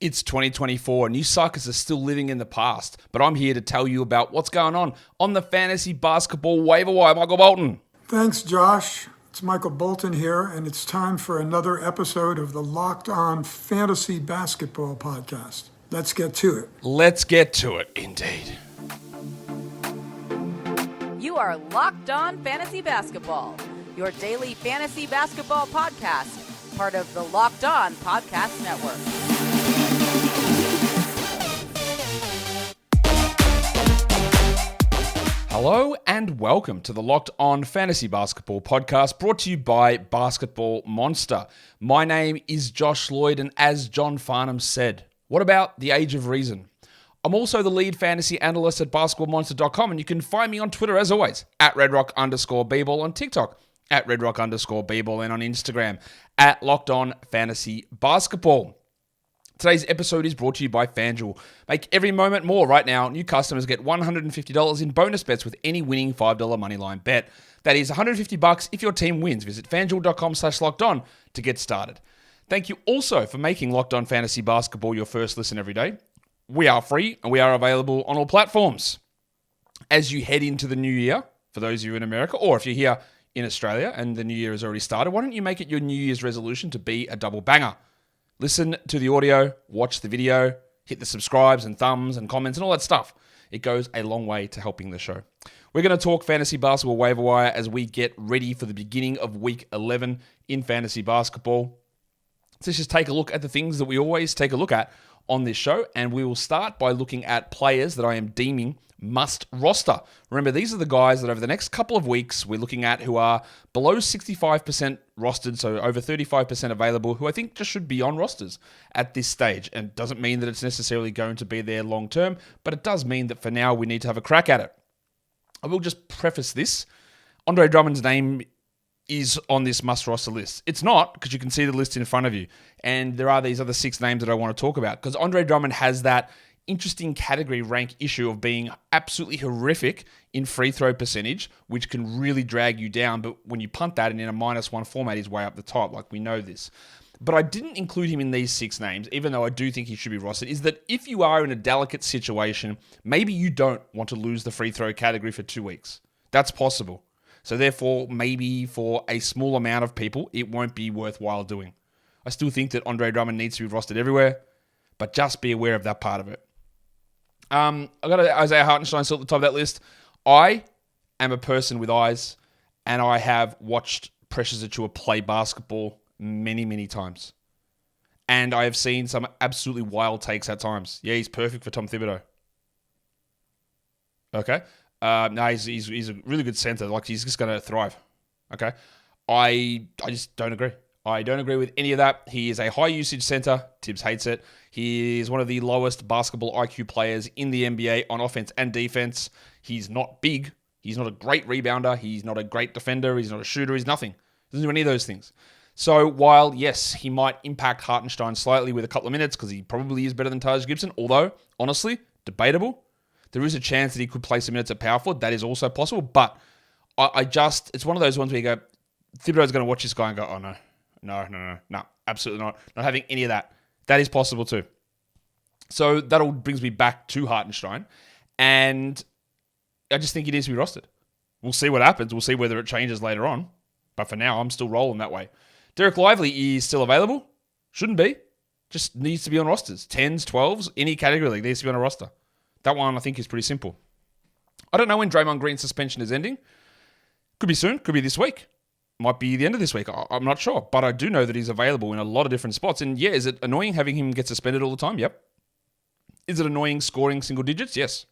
It's 2024 and you suckers are still living in the past, but I'm here to tell you about what's going on the fantasy basketball waiver wire. Michael Bolton. Thanks, Josh. It's Michael Bolton here, and it's time for another episode of the Locked On Fantasy Basketball Podcast. Let's get to it. Let's get to it, indeed. You are Locked On Fantasy Basketball, your daily fantasy basketball podcast, part of the Locked On Podcast Network. Hello and welcome to the Locked On Fantasy Basketball Podcast, brought to you by Basketball Monster. My name is Josh Lloyd, and as John Farnham said, what about the age of reason? I'm also the lead fantasy analyst at basketballmonster.com, and you can find me on Twitter as always, at redrock_bball, on TikTok, at redrock_bball, and on Instagram, at Locked On Fantasy Basketball. Today's episode is brought to you by FanDuel. Make every moment more. Right now, new customers get $150 in bonus bets with any winning $5 moneyline bet. That is $150 if your team wins. Visit FanDuel.com/lockedon to get started. Thank you also for making Locked On Fantasy Basketball your first listen every day. We are free and we are available on all platforms. As you head into the new year, for those of you in America, or if you're here in Australia and the new year has already started, why don't you make it your New Year's resolution to be a double banger? Listen to the audio, watch the video, hit the subscribes and thumbs and comments and all that stuff. It goes a long way to helping the show. We're going to talk fantasy basketball waiver wire as we get ready for the beginning of week 11 in fantasy basketball. So let's just take a look at the things that we always take a look at on this show, and we will start by looking at players that I am deeming must roster. Remember, these are the guys that over the next couple of weeks we're looking at who are below 65% rostered, so over 35% available, who I think just should be on rosters at this stage. And it doesn't mean that it's necessarily going to be there long term, but it does mean that for now we need to have a crack at it. I will just preface this. Andre Drummond's name is on this must roster list. It's not, because you can see the list in front of you. And there are these other 6 names that I want to talk about, because Andre Drummond has that interesting category rank issue of being absolutely horrific in free throw percentage, which can really drag you down. But when you punt that and in a -1 format, he's way up the top. Like, we know this. But I didn't include him in these 6 names, even though I do think he should be rostered, is that if you are in a delicate situation, maybe you don't want to lose the free throw category for 2 weeks. That's possible. So therefore, maybe for a small amount of people, it won't be worthwhile doing. I still think that Andre Drummond needs to be rostered everywhere, but just be aware of that part of it. I got Isaiah Hartenstein still at the top of that list. I am a person with eyes, and I have watched Precious Achiuwa play basketball many, many times. And I have seen some absolutely wild takes at times. Yeah, he's perfect for Tom Thibodeau. Okay. No, he's a really good center. Like, he's just going to thrive. Okay. I just don't agree. I don't agree with any of that. He is a high usage center. Tibbs hates it. He is one of the lowest basketball IQ players in the NBA on offense and defense. He's not big. He's not a great rebounder. He's not a great defender. He's not a shooter. He's nothing. He doesn't do any of those things. So while, yes, he might impact Hartenstein slightly with a couple of minutes because he probably is better than Taj Gibson, although, honestly, debatable. There is a chance that he could play some minutes at power forward. That is also possible. But it's one of those ones where you go, Thibodeau's going to watch this guy and go, oh, no. No, absolutely not. Not having any of that. That is possible too. So that all brings me back to Hartenstein. And I just think he needs to be rostered. We'll see what happens. We'll see whether it changes later on. But for now, I'm still rolling that way. Derek Lively is still available. Shouldn't be. Just needs to be on rosters. 10s, 12s, any category league needs to be on a roster. That one, I think, is pretty simple. I don't know when Draymond Green's suspension is ending. Could be soon. Could be this week. Might be the end of this week. I'm not sure. But I do know that he's available in a lot of different spots. And yeah, is it annoying having him get suspended all the time? Yep. Is it annoying scoring single digits? Yes.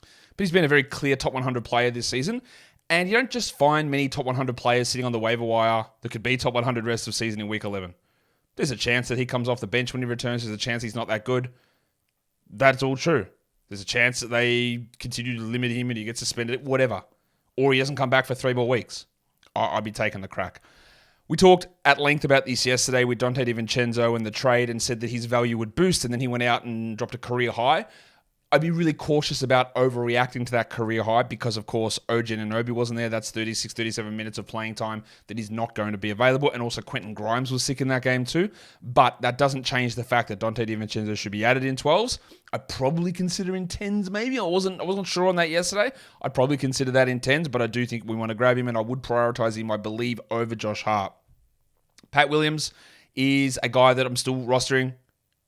But he's been a very clear top 100 player this season. And you don't just find many top 100 players sitting on the waiver wire that could be top 100 rest of season in week 11. There's a chance that he comes off the bench when he returns. There's a chance he's not that good. That's all true. There's a chance that they continue to limit him and he gets suspended, whatever. Or he doesn't come back for 3 more weeks. I'd be taking the crack. We talked at length about this yesterday with Donte DiVincenzo and the trade and said that his value would boost, and then he went out and dropped a career high. I'd be really cautious about overreacting to that career high because, of course, OG Anunoby wasn't there. That's 36, 37 minutes of playing time that is not going to be available. And also Quentin Grimes was sick in that game too. But that doesn't change the fact that Donte DiVincenzo should be added in 12s. I'd probably consider in 10s maybe. I wasn't sure on that yesterday. I'd probably consider that in 10s, but I do think we want to grab him, and I would prioritize him, I believe, over Josh Hart. Pat Williams is a guy that I'm still rostering.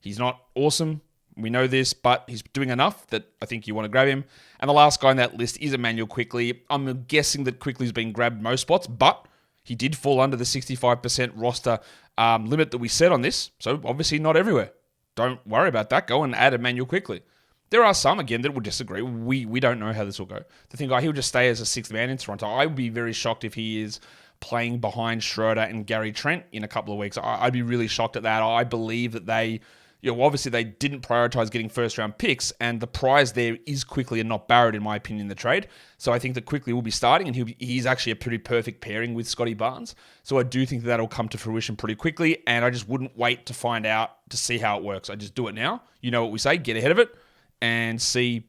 He's not awesome. We know this, but he's doing enough that I think you want to grab him. And the last guy on that list is Emmanuel Quickley. I'm guessing that Quickley's been grabbed most spots, but he did fall under the 65% roster limit that we set on this. So obviously not everywhere. Don't worry about that. Go and add Emmanuel Quickley. There are some, again, that will disagree. We don't know how this will go. The thing, he'll just stay as a sixth man in Toronto. I would be very shocked if he is playing behind Schroeder and Gary Trent in a couple of weeks. I'd be really shocked at that. I believe that they... obviously they didn't prioritize getting first-round picks, and the prize there is Quickley and not Barrett, in my opinion, in the trade. So I think that Quickley will be starting, and he's actually a pretty perfect pairing with Scotty Barnes. So I do think that'll come to fruition pretty quickly, and I just wouldn't wait to find out, to see how it works. I just do it now. You know what we say, get ahead of it, and see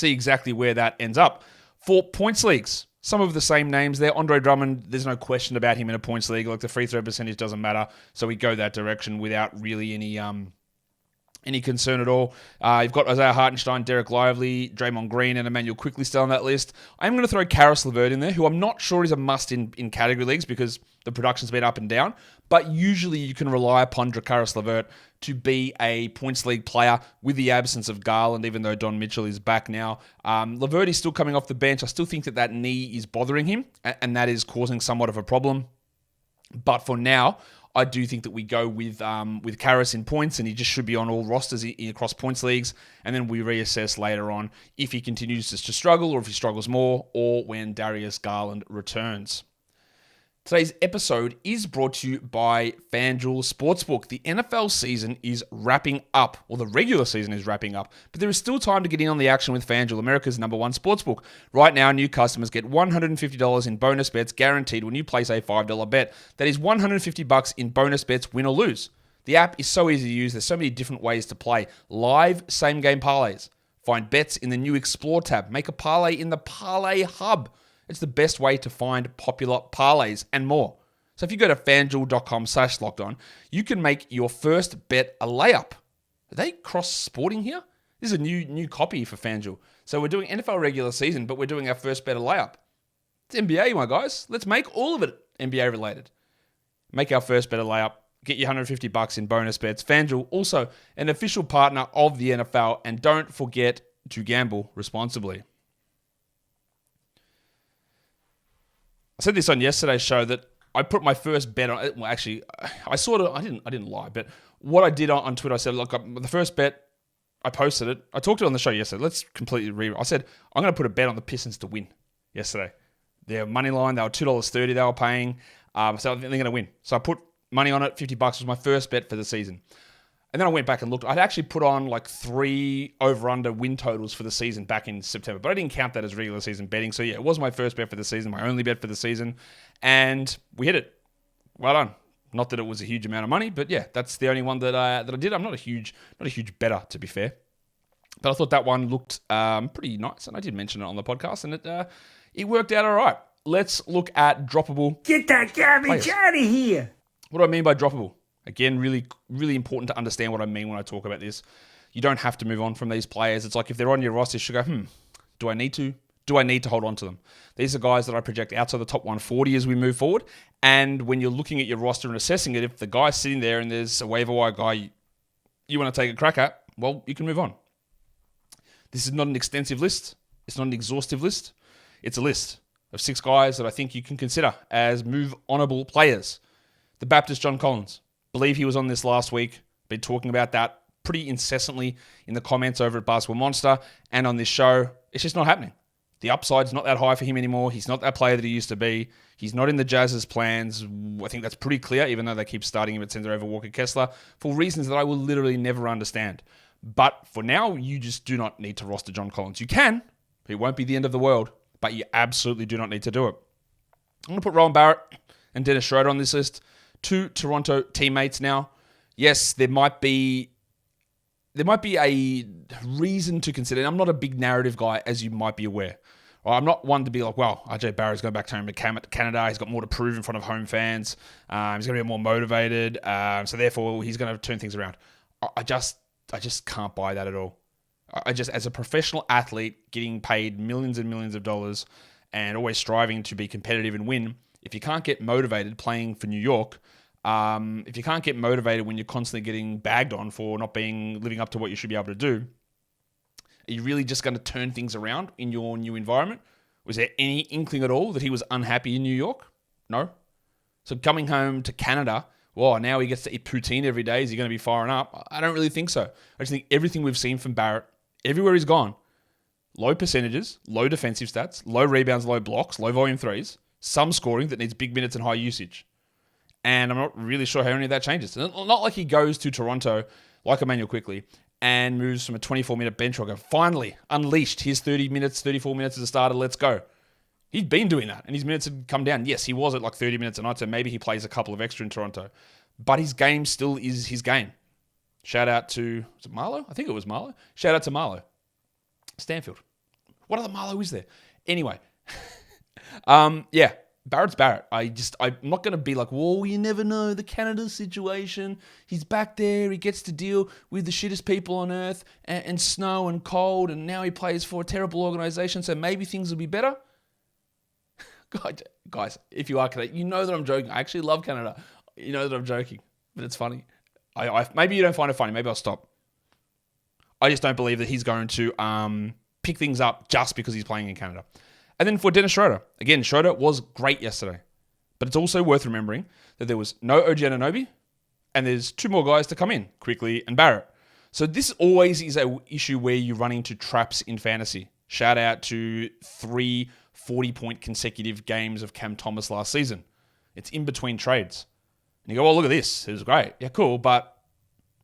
exactly where that ends up. For points leagues, some of the same names there. Andre Drummond, there's no question about him in a points league. Like, the free throw percentage doesn't matter. So we go that direction without really any concern at all. You've got Isaiah Hartenstein, Derek Lively, Draymond Green, and Emmanuel Quickley still on that list. I'm going to throw Karis LeVert in there, who I'm not sure is a must in category leagues because the production's been up and down. But usually you can rely upon Karis LeVert to be a points league player with the absence of Garland, even though Don Mitchell is back now. LeVert is still coming off the bench. I still think that knee is bothering him, and that is causing somewhat of a problem. But for now, I do think that we go with Karis in points, and he just should be on all rosters across points leagues, and then we reassess later on if he continues to struggle, or if he struggles more, or when Darius Garland returns. Today's episode is brought to you by FanDuel Sportsbook. The NFL season is wrapping up, or the regular season is wrapping up, but there is still time to get in on the action with FanDuel, America's #1 sportsbook. Right now, new customers get $150 in bonus bets guaranteed when you place a $5 bet. That is $150 in bonus bets, win or lose. The app is so easy to use. There's so many different ways to play. Live same-game parlays. Find bets in the new Explore tab. Make a parlay in the Parlay Hub. It's the best way to find popular parlays and more. So if you go to fanduel.com/lockedon, you can make your first bet a layup. Are they cross-sporting here? This is a new copy for FanDuel. So we're doing NFL regular season, but we're doing our first bet a layup. It's NBA, my guys. Let's make all of it NBA related. Make our first bet a layup. Get you $150 in bonus bets. FanDuel, also an official partner of the NFL. And don't forget to gamble responsibly. I said this on yesterday's show that I put my first bet on. Well, actually, I didn't lie, but what I did on Twitter, I said, look, the first bet, I posted it. I talked to it on the show yesterday. Let's completely I said, I'm going to put a bet on the Pistons to win yesterday. Their money line, they were $2.30 they were paying. So I think they're going to win. So I put money on it. $50 was my first bet for the season. And then I went back and looked. I'd actually put on like 3 over-under win totals for the season back in September. But I didn't count that as regular season betting. So yeah, it was my first bet for the season, my only bet for the season. And we hit it. Well done. Not that it was a huge amount of money, but yeah, that's the only one that I did. I'm not a huge bettor, to be fair. But I thought that one looked pretty nice. And I did mention it on the podcast. And it worked out all right. Let's look at Droppable. Get that garbage out of here. What do I mean by Droppable? Again, really, really important to understand what I mean when I talk about this. You don't have to move on from these players. It's like if they're on your roster, you should go, do I need to? Do I need to hold on to them? These are guys that I project outside the top 140 as we move forward. And when you're looking at your roster and assessing it, if the guy's sitting there and there's a waiver wire guy you want to take a crack at, well, you can move on. This is not an extensive list. It's not an exhaustive list. It's a list of 6 guys that I think you can consider as move-onable players. The Baptist John Collins. Believe he was on this last week. Been talking about that pretty incessantly in the comments over at Basketball Monster and on this show. It's just not happening. The upside's not that high for him anymore. He's not that player that he used to be. He's not in the Jazz's plans. I think that's pretty clear, even though they keep starting him at center over Walker Kessler for reasons that I will literally never understand. But for now, you just do not need to roster John Collins. You can. It won't be the end of the world, but you absolutely do not need to do it. I'm going to put Rowan Barrett and Dennis Schroeder on this list. 2 Toronto teammates now. Yes, there might be there might be a reason to consider, and I'm not a big narrative guy, as you might be aware. Right, I'm not one to be like, well, RJ Barrett's going back home to Canada. He's got more to prove in front of home fans. He's going to be more motivated. So therefore, he's going to turn things around. I just can't buy that at all. As a professional athlete, getting paid millions and millions of dollars and always striving to be competitive and win, if you can't get motivated playing for New York, if you can't get motivated when you're constantly getting bagged on for not living up to what you should be able to do, are you really just going to turn things around in your new environment? Was there any inkling at all that he was unhappy in New York? No. So coming home to Canada, well, now he gets to eat poutine every day. Is he going to be firing up? I don't really think so. I just think everything we've seen from Barrett, everywhere he's gone, low percentages, low defensive stats, low rebounds, low blocks, low volume threes, some scoring that needs big minutes and high usage. And I'm not really sure how any of that changes. Not like he goes to Toronto, like Emmanuel Quickley, and moves from a 24-minute bench rocker. Finally unleashed his 30 minutes, 34 minutes as a starter. Let's go. He's been doing that, and his minutes had come down. Yes, he was at like 30 minutes a night, so maybe he plays a couple of extra in Toronto. But his game still is his game. Shout out to, was it Marlo? I think it was Marlo. Shout out to Marlo. Stanfield. What other Marlo is there? Anyway. Yeah. Barrett's Barrett. I'm not going to be like, whoa, you never know the Canada situation. He's back there. He gets to deal with the shittest people on earth and snow and cold. And now he plays for a terrible organization. So maybe things will be better. God, guys, if you are Canadian, you know that I'm joking. I actually love Canada. You know that I'm joking, but it's funny. Maybe you don't find it funny. Maybe I'll stop. I just don't believe that he's going to pick things up just because he's playing in Canada. And then for Dennis Schroeder. Again, Schroeder was great yesterday. But it's also worth remembering that there was no OG Anunoby, and there's two more guys to come in, Quickley and Barrett. So this always is an issue where you run into traps in fantasy. Shout out to 3 40-point consecutive games of Cam Thomas last season. It's in between trades. And you go, well, look at this. It was great. Yeah, cool. But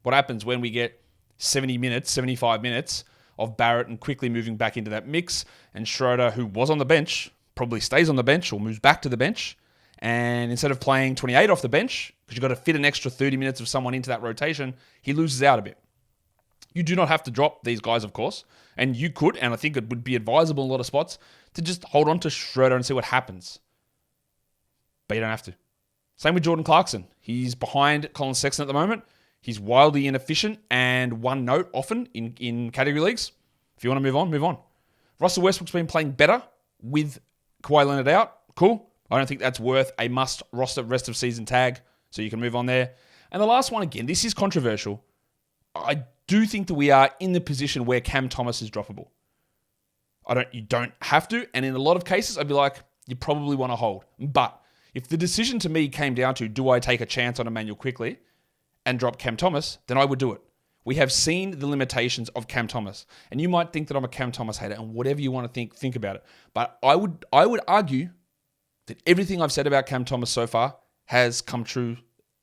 what happens when we get 70 minutes, 75 minutes of Barrett and Quickley moving back into that mix, and Schroeder, who was on the bench, probably stays on the bench or moves back to the bench, and instead of playing 28 off the bench, because you've got to fit an extra 30 minutes of someone into that rotation, he loses out a bit. You do not have to drop these guys, of course, and you could, and I think it would be advisable in a lot of spots, to just hold on to Schroeder and see what happens. But you don't have to. Same with Jordan Clarkson. He's behind Colin Sexton at the moment. He's wildly inefficient and one note often in category leagues. If you want to move on, move on. Russell Westbrook's been playing better with Kawhi Leonard out. Cool. I don't think that's worth a must roster rest of season tag, so you can move on there. And the last one, again, this is controversial. I do think that we are in the position where Cam Thomas is droppable. You don't have to, and in a lot of cases, I'd be like, you probably want to hold. But if the decision to me came down to, do I take a chance on Emmanuel Quickley and drop Cam Thomas, then I would do it. We have seen the limitations of Cam Thomas. And you might think that I'm a Cam Thomas hater, and whatever you want to think about it. But I would argue that everything I've said about Cam Thomas so far has come true.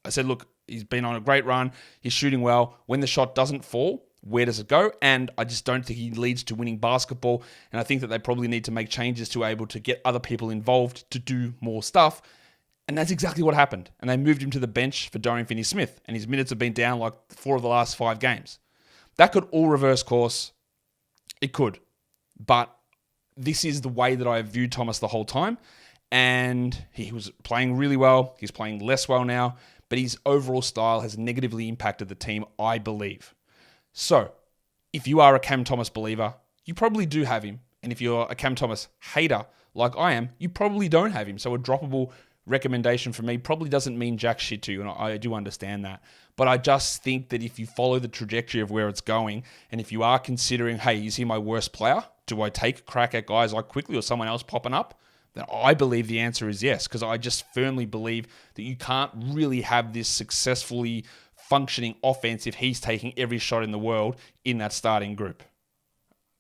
I said, look, he's been on a great run. He's shooting well. When the shot doesn't fall, where does it go? And I just don't think he leads to winning basketball. And I think that they probably need to make changes to be able to get other people involved to do more stuff. And that's exactly what happened. And they moved him to the bench for Dorian Finney-Smith. And his minutes have been down like 4 of the last 5 games. That could all reverse course. It could. But this is the way that I have viewed Thomas the whole time. And he was playing really well. He's playing less well now. But his overall style has negatively impacted the team, I believe. So, if you are a Cam Thomas believer, you probably do have him. And if you're a Cam Thomas hater, like I am, you probably don't have him. So a droppable recommendation for me probably doesn't mean jack shit to you, and I do understand that. But I just think that if you follow the trajectory of where it's going, and if you are considering, hey, is he my worst player? Do I take a crack at guys like Quickley or someone else popping up? Then I believe the answer is yes, because I just firmly believe that you can't really have this successfully functioning offense if he's taking every shot in the world in that starting group.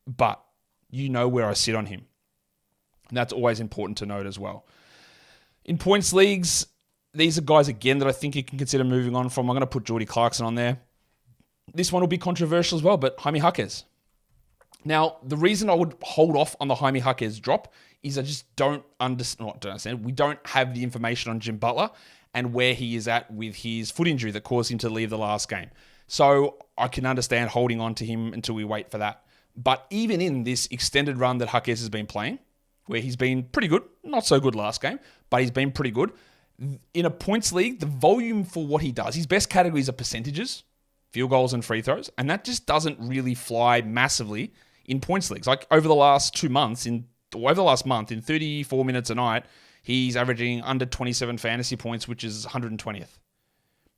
But you know where I sit on him. And that's always important to note as well. In points leagues, these are guys, again, that I think you can consider moving on from. I'm going to put Jordy Clarkson on there. This one will be controversial as well, but Jaime Jaquez. Now, the reason I would hold off on the Jaime Jaquez drop is I just don't understand. We don't have the information on Jim Butler and where he is at with his foot injury that caused him to leave the last game. So I can understand holding on to him until we wait for that. But even in this extended run that Jaquez has been playing, where he's been pretty good, not so good last game, but he's been pretty good. In a points league, the volume for what he does, his best categories are percentages, field goals and free throws, and that just doesn't really fly massively in points leagues. Like over the last month, in 34 minutes a night, he's averaging under 27 fantasy points, which is 120th.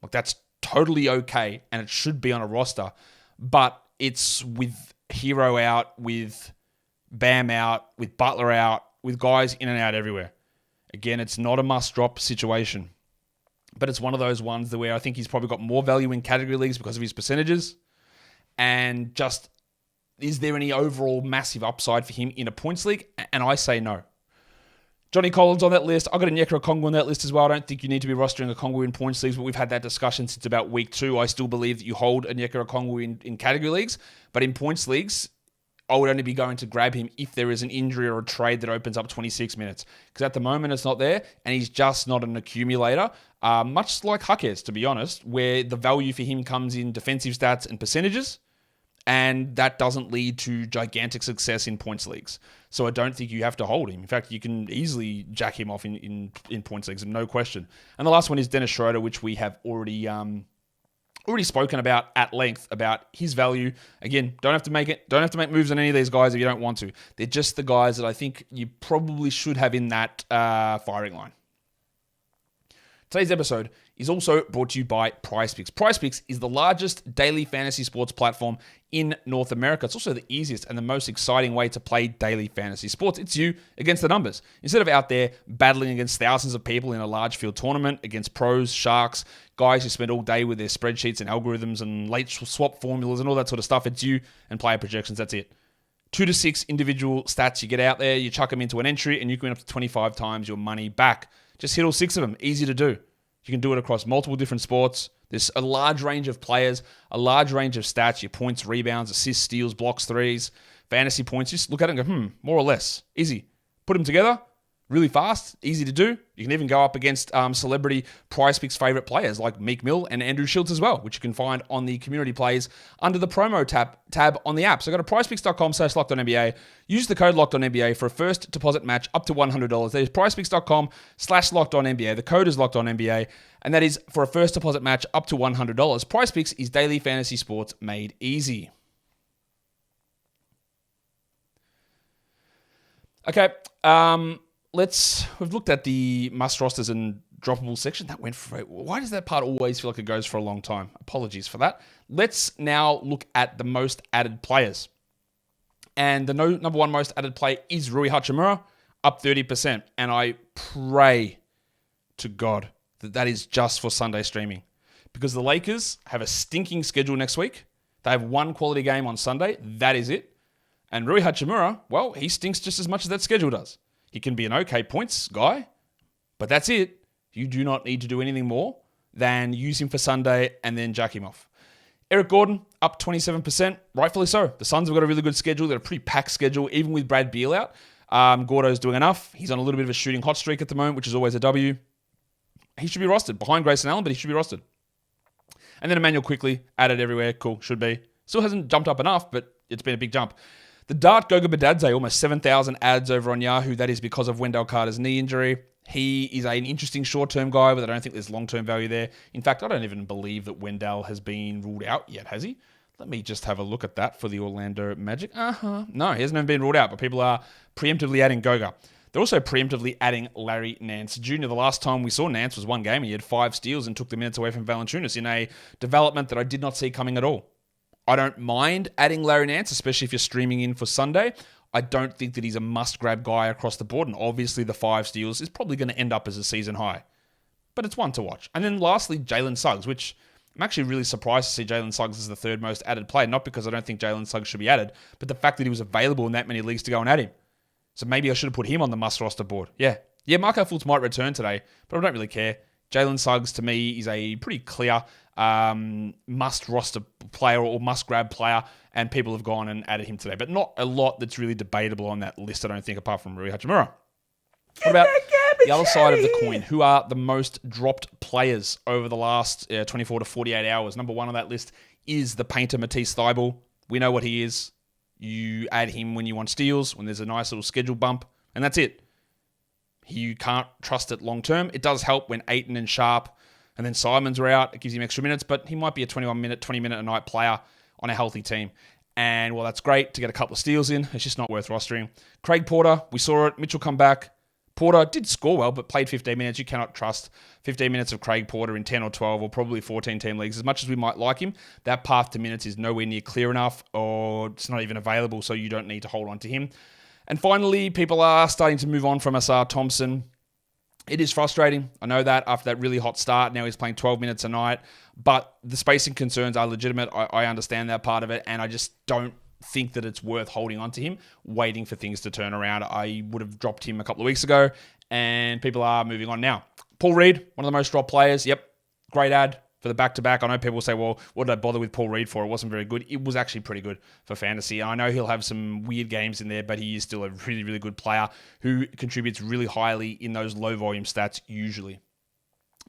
Like that's totally okay, and it should be on a roster, but it's with Hero out, with Bam out, with Butler out, with guys in and out everywhere. Again, it's not a must-drop situation, but it's one of those ones where I think he's probably got more value in category leagues because of his percentages, and just is there any overall massive upside for him in a points league? And I say no. Johnny Collins on that list. I've got Onyeka Okongwu on that list as well. I don't think you need to be rostering Okongwu in points leagues, but we've had that discussion since about week 2. I still believe that you hold Onyeka Okongwu in category leagues, but in points leagues, I would only be going to grab him if there is an injury or a trade that opens up 26 minutes. Because at the moment, it's not there, and he's just not an accumulator. Much like Jaquez, to be honest, where the value for him comes in defensive stats and percentages, and that doesn't lead to gigantic success in points leagues. So I don't think you have to hold him. In fact, you can easily jack him off in points leagues, no question. And the last one is Dennis Schroeder, which we have already spoken about at length about his value. Again, don't have to make moves on any of these guys if you don't want to. They're just the guys that I think you probably should have in that firing line. Today's episode is also brought to you by PricePick. PricePick is the largest daily fantasy sports platform in North America. It's also the easiest and the most exciting way to play daily fantasy sports. It's you against the numbers. Instead of out there battling against thousands of people in a large field tournament, against pros, sharks, guys who spend all day with their spreadsheets and algorithms and late swap formulas and all that sort of stuff, it's you and player projections. That's it. 2 to 6 individual stats you get out there, you chuck them into an entry, and you can win up to 25 times your money back. Just hit all 6 of them. Easy to do. You can do it across multiple different sports. There's a large range of players, a large range of stats, your points, rebounds, assists, steals, blocks, threes, fantasy points. Just look at it and go, more or less. Easy. Put them together. Really fast, easy to do. You can even go up against celebrity PricePick's favorite players like Meek Mill and Andrew Schultz as well, which you can find on the community plays under the promo tab on the app. So go to PricePicks.com/LockedOnNBA. Use the code LockedOnNBA for a first deposit match up to $100. That is PricePicks.com/LockedOnNBA. The code is LockedOnNBA, and that is for a first deposit match up to $100. PricePicks is daily fantasy sports made easy. Okay, we've looked at the must rosters and droppable section. That went for, why does that part always feel like it goes for a long time? Apologies for that. Let's now look at the most added players. And the number one most added player is Rui Hachimura, up 30%. And I pray to God that is just for Sunday streaming. Because the Lakers have a stinking schedule next week. They have one quality game on Sunday. That is it. And Rui Hachimura, well, he stinks just as much as that schedule does. He can be an okay points guy, but that's it. You do not need to do anything more than use him for Sunday and then jack him off. Eric Gordon, up 27%, rightfully so. The Suns have got a really good schedule. They're a pretty packed schedule, even with Brad Beal out. Gordo's doing enough. He's on a little bit of a shooting hot streak at the moment, which is always a W. He should be rostered. Behind Grayson Allen, but he should be rostered. And then Emmanuel Quickly, added everywhere. Cool, should be. Still hasn't jumped up enough, but it's been a big jump. The Dart Goga Badadze, almost 7,000 ads over on Yahoo. That is because of Wendell Carter's knee injury. He is an interesting short-term guy, but I don't think there's long-term value there. In fact, I don't even believe that Wendell has been ruled out yet, has he? Let me just have a look at that for the Orlando Magic. No, he hasn't even been ruled out, but people are preemptively adding Goga. They're also preemptively adding Larry Nance Jr. The last time we saw Nance was one game. He had 5 steals and took the minutes away from Valanciunas in a development that I did not see coming at all. I don't mind adding Larry Nance, especially if you're streaming in for Sunday. I don't think that he's a must-grab guy across the board, and obviously the 5 steals is probably going to end up as a season high. But it's one to watch. And then lastly, Jalen Suggs, which I'm actually really surprised to see Jalen Suggs as the 3rd most added player, not because I don't think Jalen Suggs should be added, but the fact that he was available in that many leagues to go and add him. So maybe I should have put him on the must-roster board. Yeah, Marco Fultz might return today, but I don't really care. Jalen Suggs, to me, is a pretty clear must-roster player or must-grab player, and people have gone and added him today. But not a lot that's really debatable on that list, I don't think, apart from Rui Hachimura. Get that the other side of the coin, who are the most dropped players over the last 24 to 48 hours? Number one on that list is the painter Matisse Thybulle. We know what he is. You add him when you want steals, when there's a nice little schedule bump, and that's it. You can't trust it long term. It does help when Ayton and Sharp and then Simons are out. It gives him extra minutes, but he might be a 21-minute, 20-minute a night player on a healthy team. And while that's great to get a couple of steals in, it's just not worth rostering. Craig Porter, we saw it. Mitchell come back. Porter did score well, but played 15 minutes. You cannot trust 15 minutes of Craig Porter in 10 or 12 or probably 14-team leagues. As much as we might like him, that path to minutes is nowhere near clear enough, or it's not even available, so you don't need to hold on to him. And finally, people are starting to move on from Asar Thompson. It is frustrating. I know that after that really hot start, now he's playing 12 minutes a night, but the spacing concerns are legitimate. I understand that part of it, and I just don't think that it's worth holding on to him, waiting for things to turn around. I would have dropped him a couple of weeks ago, and people are moving on now. Paul Reed, one of the most dropped players. Yep, great ad for the back-to-back. I know people say, well, what did I bother with Paul Reed for? It wasn't very good. It was actually pretty good for fantasy. I know he'll have some weird games in there, but he is still a really, really good player who contributes really highly in those low-volume stats usually.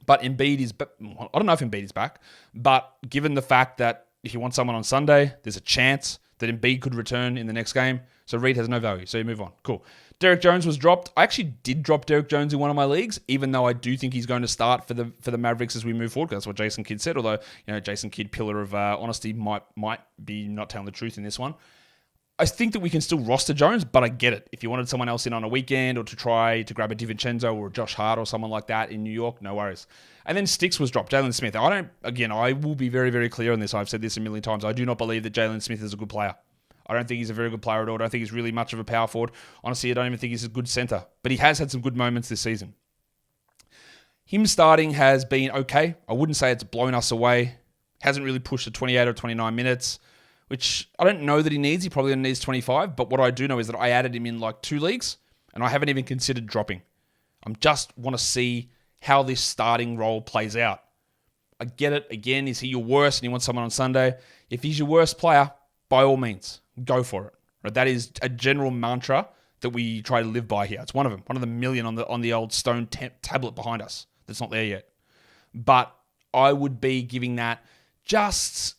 But Embiid is... I don't know if Embiid is back, but given the fact that if you want someone on Sunday, there's a chance that Embiid could return in the next game. So Reed has no value. So you move on. Cool. Derek Jones was dropped. I actually did drop Derek Jones in one of my leagues, even though I do think he's going to start for the Mavericks as we move forward. Because that's what Jason Kidd said. Although, Jason Kidd, pillar of honesty, might be not telling the truth in this one. I think that we can still roster Jones, but I get it. If you wanted someone else in on a weekend or to try to grab a DiVincenzo or a Josh Hart or someone like that in New York, no worries. And then Sticks was dropped. Jalen Smith. I will be very, very clear on this. I've said this a million times. I do not believe that Jalen Smith is a good player. I don't think he's a very good player at all. I don't think he's really much of a power forward. Honestly, I don't even think he's a good center. But he has had some good moments this season. Him starting has been okay. I wouldn't say it's blown us away. Hasn't really pushed to 28 or 29 minutes, which I don't know that he needs. He probably needs 25. But what I do know is that I added him in like 2 leagues, and I haven't even considered dropping. I just want to see how this starting role plays out. I get it. Again, is he your worst and you want someone on Sunday? If he's your worst player, by all means, go for it. Right? That is a general mantra that we try to live by here. It's one of them, one of the million on the old stone tablet behind us that's not there yet. But I would be giving that just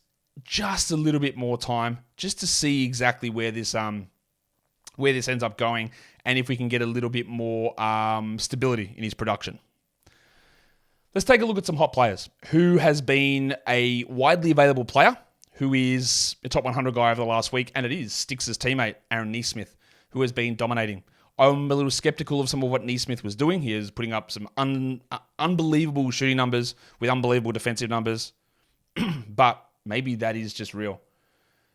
a little bit more time, just to see exactly where this ends up going, and if we can get a little bit more stability in his production. Let's take a look at some hot players. Who has been a widely available player, who is a top 100 guy over the last week, and it is Stix's teammate, Aaron Nesmith, who has been dominating. I'm a little skeptical of some of what Nesmith was doing. He is putting up some unbelievable shooting numbers with unbelievable defensive numbers, but maybe that is just real.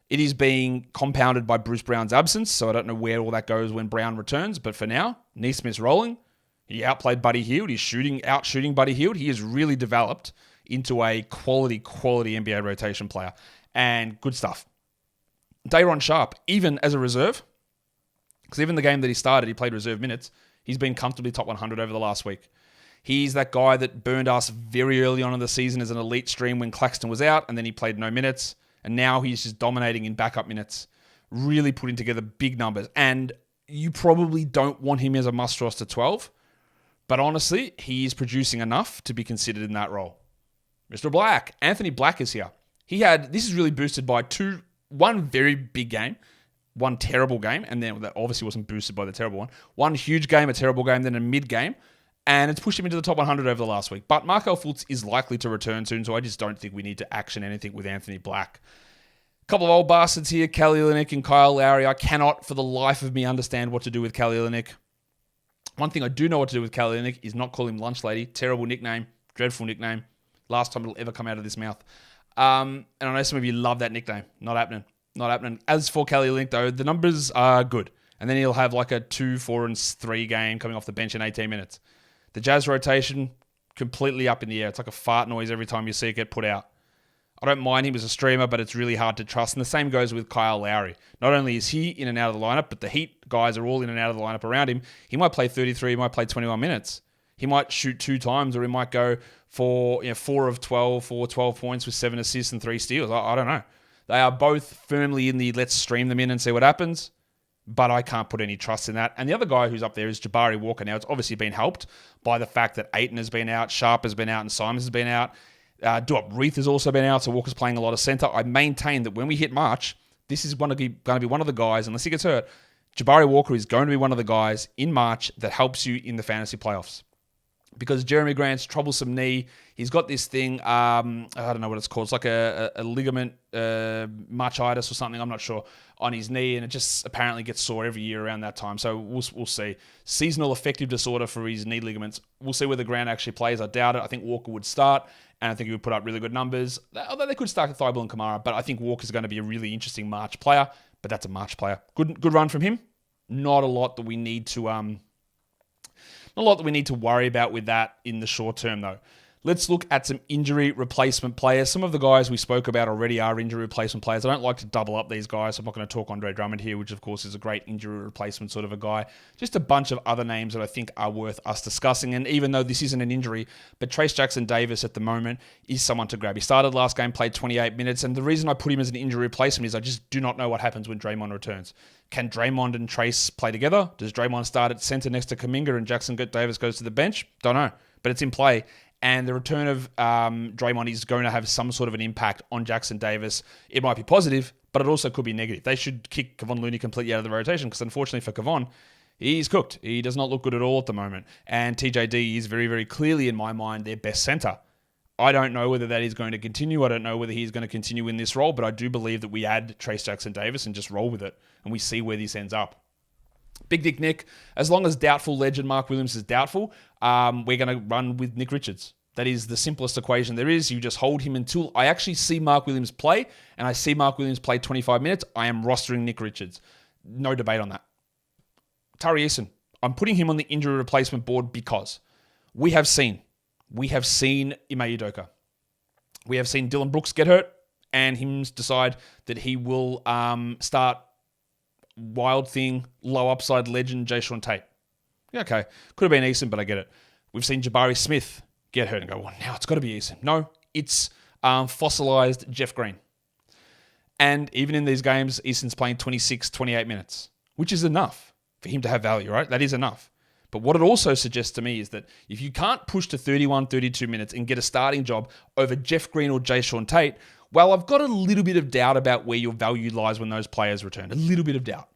It is being compounded by Bruce Brown's absence, so I don't know where all that goes when Brown returns, but for now, Nesmith's rolling. He outplayed Buddy Hield. He's outshooting Buddy Hield. He has really developed into a quality NBA rotation player. And good stuff. Day'Ron Sharpe, even as a reserve, because even the game that he started, he played reserve minutes, he's been comfortably top 100 over the last week. He's that guy that burned us very early on in the season as an elite stream when Claxton was out, and then he played no minutes. And now he's just dominating in backup minutes, really putting together big numbers. And you probably don't want him as a must roster 12, but honestly, he is producing enough to be considered in that role. Mr. Black, Anthony Black is here. This is really boosted by one very big game, one terrible game, and then that obviously wasn't boosted by the terrible one. One huge game, a terrible game, then a mid game, and it's pushed him into the top 100 over the last week. But Markelle Fultz is likely to return soon, so I just don't think we need to action anything with Anthony Black. A couple of old bastards here, Kelly Olynyk and Kyle Lowry. I cannot for the life of me understand what to do with Kelly Olynyk. One thing I do know what to do with Kelly Olynyk is not call him Lunch Lady. Terrible nickname, dreadful nickname. Last time it'll ever come out of this mouth. And I know some of you love that nickname. Not happening. As for Kelly Olynyk, though, the numbers are good. And then he'll have like a 2, 4, and 3 game coming off the bench in 18 minutes. The Jazz rotation, completely up in the air. It's like a fart noise every time you see it get put out. I don't mind him as a streamer, but it's really hard to trust. And the same goes with Kyle Lowry. Not only is he in and out of the lineup, but the Heat guys are all in and out of the lineup around him. He might play 33, he might play 21 minutes. He might shoot 2 times, or he might go for 4 of 12, 12 points with 7 assists and 3 steals. I don't know. They are both firmly in the let's stream them in and see what happens. but I can't put any trust in that. And the other guy who's up there is Jabari Walker. Now, it's obviously been helped by the fact that Ayton has been out, Sharp has been out, and Simons has been out. Duop Reith has also been out, so Walker's playing a lot of center. I maintain that when we hit March, this is going to be one of the guys, unless he gets hurt, Jabari Walker is going to be one of the guys in March that helps you in the fantasy playoffs. Because Jeremy Grant's troublesome knee, he's got this thing, I don't know what it's called. It's like a ligament marchitis or something, I'm not sure, on his knee, and it just apparently gets sore every year around that time. So we'll see. Seasonal affective disorder for his knee ligaments. We'll see whether Grant actually plays. I doubt it. I think Walker would start, and I think he would put up really good numbers. Although they could start with Thibault and Kamara, but I think Walker's going to be a really interesting March player, but that's a March player. Good run from him. Not a lot that we need to worry about with that in the short term, though. Let's look at some injury replacement players. Some of the guys we spoke about already are injury replacement players. I don't like to double up these guys. I'm not going to talk Andre Drummond here, which of course is a great injury replacement sort of a guy. Just a bunch of other names that I think are worth us discussing. And even though this isn't an injury, but Trace Jackson-Davis at the moment is someone to grab. He started last game, played 28 minutes. And the reason I put him as an injury replacement is I just do not know what happens when Draymond returns. Can Draymond and Trace play together? Does Draymond start at center next to Kuminga and Jackson-Davis goes to the bench? Don't know, but it's in play. And the return of Draymond is going to have some sort of an impact on Jackson Davis. It might be positive, but it also could be negative. They should kick Kevon Looney completely out of the rotation because unfortunately for Kevon, he's cooked. He does not look good at all at the moment. And TJD is very, very clearly, in my mind, their best center. I don't know whether that is going to continue. I don't know whether he's going to continue in this role, but I do believe that we add Trace Jackson Davis and just roll with it, and we see where this ends up. Big Dick Nick, as long as doubtful legend Mark Williams is doubtful, we're going to run with Nick Richards. That is the simplest equation there is. You just hold him until I actually see Mark Williams play, and I see Mark Williams play 25 minutes. I am rostering Nick Richards. No debate on that. Tari Eason, I'm putting him on the injury replacement board because we have seen Ime Udoka. We have seen Dylan Brooks get hurt, and him decide that he will start Wild Thing, low upside legend Jayshawn Tate. Yeah, okay. Could have been Eason, but I get it. We've seen Jabari Smith get hurt and go, well, now it's got to be Eason. No, it's fossilized Jeff Green. And even in these games, Eason's playing 26, 28 minutes, which is enough for him to have value, right? That is enough. But what it also suggests to me is that if you can't push to 31, 32 minutes and get a starting job over Jeff Green or Jayshawn Tate, well, I've got a little bit of doubt about where your value lies when those players return. A little bit of doubt.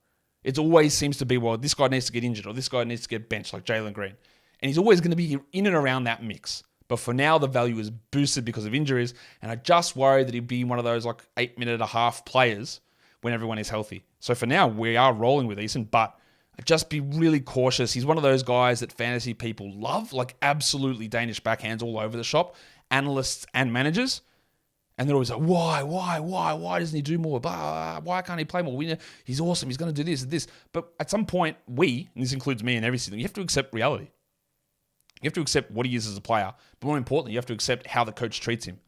It always seems to be, well, this guy needs to get injured or this guy needs to get benched like Jalen Green. And he's always going to be in and around that mix. But for now, the value is boosted because of injuries. And I just worry that he'd be one of those like 8-minute-and-a-half players when everyone is healthy. So for now, we are rolling with Eason, but just be really cautious. He's one of those guys that fantasy people love, like absolutely Danish backhands all over the shop, analysts and managers. And they're always like, why doesn't he do more? Why can't he play more? He's awesome. He's going to do this and this. But at some point, and this includes me and everything, you have to accept reality. You have to accept what he is as a player. But more importantly, you have to accept how the coach treats him.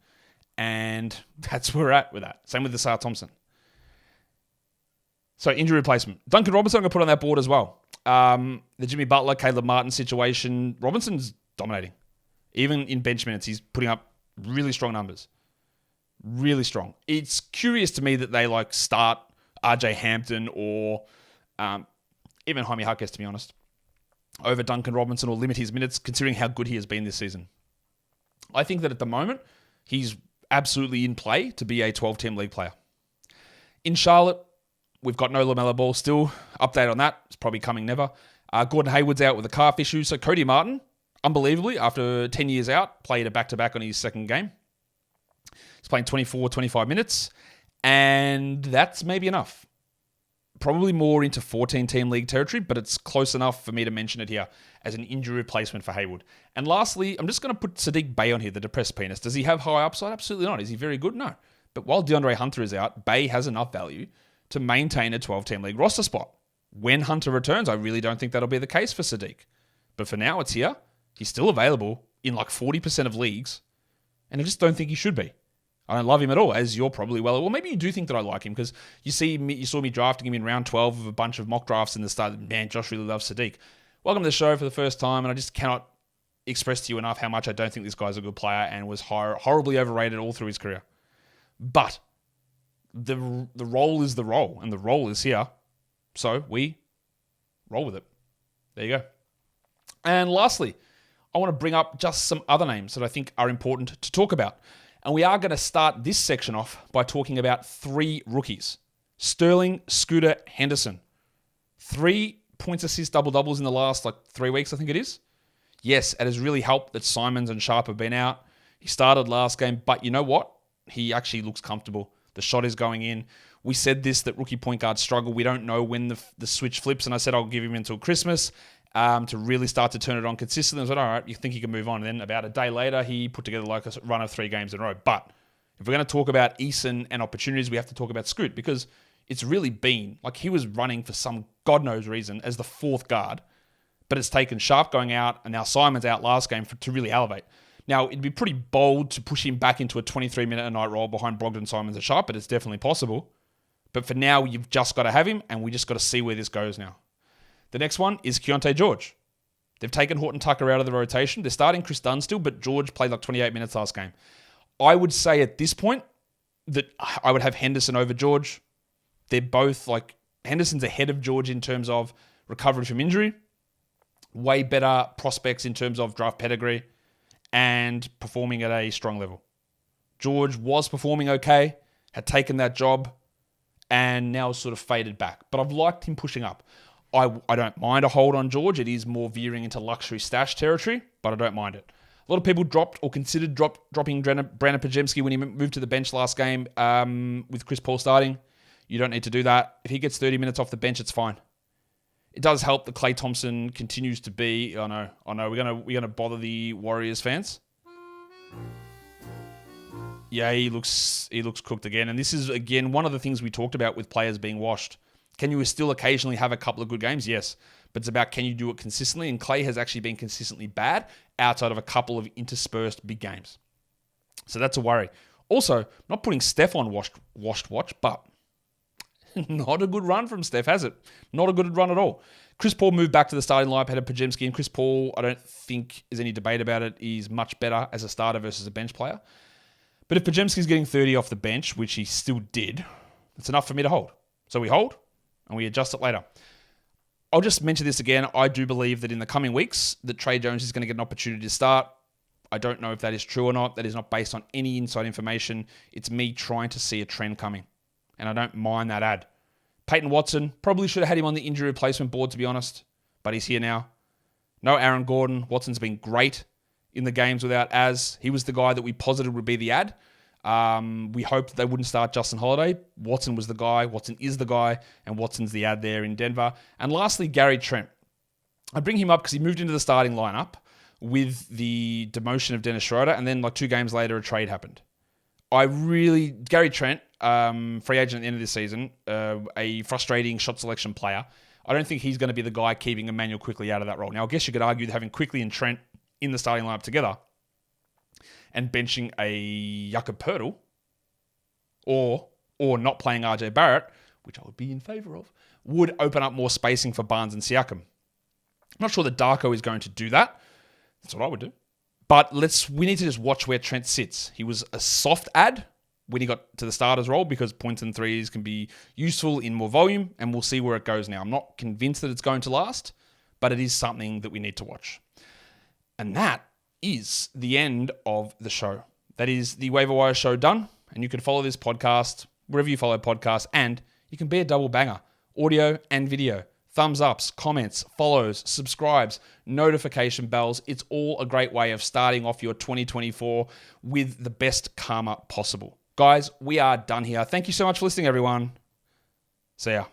And that's where we're at with that. Same with Deshaun Thompson. So injury replacement. Duncan Robinson, I'm going to put on that board as well. The Jimmy Butler, Caleb Martin situation. Robinson's dominating. Even in bench minutes, he's putting up really strong numbers. Really strong. It's curious to me that they start RJ Hampton or even Jaime Jaquez, to be honest, over Duncan Robinson or limit his minutes, considering how good he has been this season. I think that at the moment, he's absolutely in play to be a 12-team league player. In Charlotte, we've got no LaMelo Ball still. Update on that. It's probably coming never. Gordon Hayward's out with a calf issue. So Cody Martin, unbelievably, after 10 years out, played a back-to-back on his second game. He's playing 24, 25 minutes. And that's maybe enough. Probably more into 14-team league territory, but it's close enough for me to mention it here as an injury replacement for Hayward. And lastly, I'm just going to put Sadiq Bey on here, the depressed penis. Does he have high upside? Absolutely not. Is he very good? No. But while DeAndre Hunter is out, Bey has enough value to maintain a 12-team league roster spot. When Hunter returns, I really don't think that'll be the case for Sadiq. But for now, it's here. He's still available in 40% of leagues, and I just don't think he should be. I don't love him at all, as you're probably well, maybe you do think that I like him because you saw me drafting him in round 12 of a bunch of mock drafts in the start. Man, Josh really loves Sadiq. Welcome to the show for the first time, and I just cannot express to you enough how much I don't think this guy's a good player and was horribly overrated all through his career. But the role is the role, and the role is here. So we roll with it. There you go. And lastly, I want to bring up just some other names that I think are important to talk about. And we are going to start this section off by talking about 3 rookies. Sterling, Scooter, Henderson. 3 points, assists, double-doubles in the last 3 weeks, I think it is. Yes, it has really helped that Simons and Sharp have been out. He started last game, but you know what? He actually looks comfortable. The shot is going in. We said this, that rookie point guards struggle. We don't know when the switch flips, and I said I'll give him until Christmas to really start to turn it on consistently. I said, all right, you think he can move on. And then about a day later, he put together a run of 3 games in a row. But if we're going to talk about Eason and opportunities, we have to talk about Scoot, because it's really been, he was running for some God knows reason as the 4th guard, but it's taken Sharp going out and now Simon's out last game to really elevate. Now, it'd be pretty bold to push him back into a 23-minute-a-night role behind Brogdon, Simons, and Sharp, but it's definitely possible. But for now, you've just got to have him, and we just got to see where this goes now. The next one is Keontae George. They've taken Horton Tucker out of the rotation. They're starting Chris Dunn still, but George played 28 minutes last game. I would say at this point that I would have Henderson over George. They're both Henderson's ahead of George in terms of recovery from injury, way better prospects in terms of draft pedigree, and performing at a strong level. George was performing okay, had taken that job, and now sort of faded back. But I've liked him pushing up. I don't mind a hold on George. It is more veering into luxury stash territory, but I don't mind it. A lot of people dropped or considered dropping Brandon Podziemski when he moved to the bench last game with Chris Paul starting. You don't need to do that. If he gets 30 minutes off the bench, it's fine. It does help that Klay Thompson continues to be. I know. We're gonna bother the Warriors fans. Yeah, he looks cooked again. And this is again one of the things we talked about with players being washed. Can you still occasionally have a couple of good games? Yes. But it's about, can you do it consistently? And Klay has actually been consistently bad outside of a couple of interspersed big games. So that's a worry. Also, not putting Steph on washed watch, but not a good run from Steph, has it? Not a good run at all. Chris Paul moved back to the starting lineup ahead of Podziemski, and Chris Paul, I don't think there's any debate about it, is much better as a starter versus a bench player. But if Podziemski's getting 30 off the bench, which he still did, it's enough for me to hold. So we hold, and we adjust it later. I'll just mention this again. I do believe that in the coming weeks, that Trey Jones is going to get an opportunity to start. I don't know if that is true or not. That is not based on any inside information. It's me trying to see a trend coming. And I don't mind that ad. Peyton Watson, probably should have had him on the injury replacement board, to be honest. But he's here now. No Aaron Gordon. Watson's been great in the games without Az. He was the guy that we posited would be the ad. We hoped they wouldn't start Justin Holiday. Watson was the guy. Watson is the guy. And Watson's the ad there in Denver. And lastly, Gary Trent. I bring him up because he moved into the starting lineup with the demotion of Dennis Schroeder. And then 2 games later, a trade happened. Gary Trent, free agent at the end of this season, a frustrating shot selection player. I don't think he's going to be the guy keeping Emmanuel Quickly out of that role. Now, I guess you could argue that having Quickly and Trent in the starting lineup together and benching a Jakob Poeltl or not playing RJ Barrett, which I would be in favor of, would open up more spacing for Barnes and Siakam. I'm not sure that Darko is going to do that. That's what I would do. But we need to just watch where Trent sits. He was a soft ad when he got to the starter's role because points and threes can be useful in more volume, and we'll see where it goes now. I'm not convinced that it's going to last, but it is something that we need to watch. And that is the end of the show. That is the Waiver Wire show done, and you can follow this podcast wherever you follow podcasts, and you can be a double banger, audio and video. Thumbs ups, comments, follows, subscribes, notification bells. It's all a great way of starting off your 2024 with the best karma possible. Guys, we are done here. Thank you so much for listening, everyone. See ya.